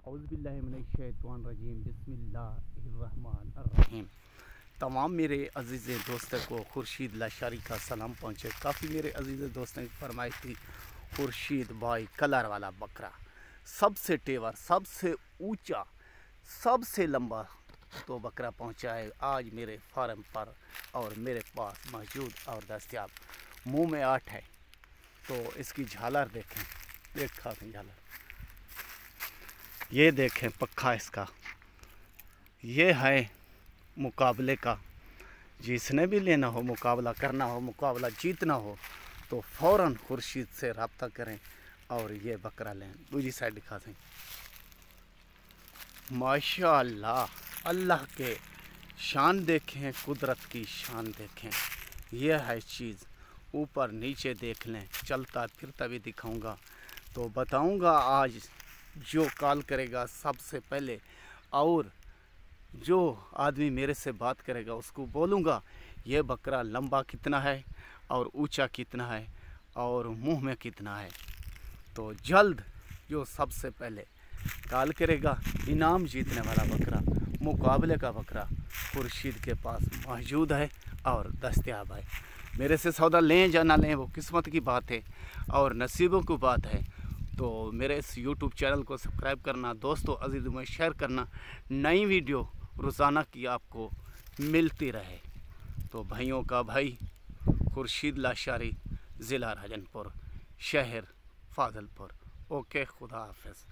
औज़ुबिल्लाहिमिनश्शैतानिर्रजीम बिस्मिल्लाहिर्रहमानिर्रहीम। तमाम मेरे अज़ीज़ दोस्तों को खुर्शीद लाशारी का सलाम पहुँचे। काफ़ी मेरे अज़ीज़ दोस्तों की फरमाइश थी खुर्शीद भाई कलर वाला बकरा, सबसे तेवर, सबसे ऊंचा, सबसे लंबा तो बकरा पहुँचा है आज मेरे फार्म पर और मेरे पास मौजूद और दस्तयाब। मुंह में 8 है तो इसकी झालर देखें, देखा झालर, ये देखें पक्का इसका, ये है मुकाबले का। जिसने भी लेना हो, मुकाबला करना हो, मुकाबला जीतना हो तो फ़ौरन खुर्शीद से रब्ता करें और ये बकरा लें। दूसरी साइड दिखा दें। माशाअल्लाह, अल्लाह के शान देखें, कुदरत की शान देखें। यह है चीज़, ऊपर नीचे देख लें, चलता फिरता भी दिखाऊंगा तो बताऊंगा आज जो कॉल करेगा सबसे पहले, और जो आदमी मेरे से बात करेगा उसको बोलूँगा ये बकरा लंबा कितना है और ऊंचा कितना है और मुंह में कितना है। तो जल्द जो सबसे पहले कॉल करेगा, इनाम जीतने वाला बकरा, मुकाबले का बकरा खुर्शीद के पास मौजूद है और दस्तयाब है। मेरे से सौदा लें या ना लें वो किस्मत की बात है और नसीबों की बात है। तो मेरे इस YouTube चैनल को सब्सक्राइब करना, दोस्तों अजीज़ों में शेयर करना, नई वीडियो रोज़ाना की आपको मिलती रहे। तो भाइयों का भाई खुर्शीद लाशारी, ज़िला राजनपुर, शहर फाजलपुर। ओके, खुदा हाफ़िज़।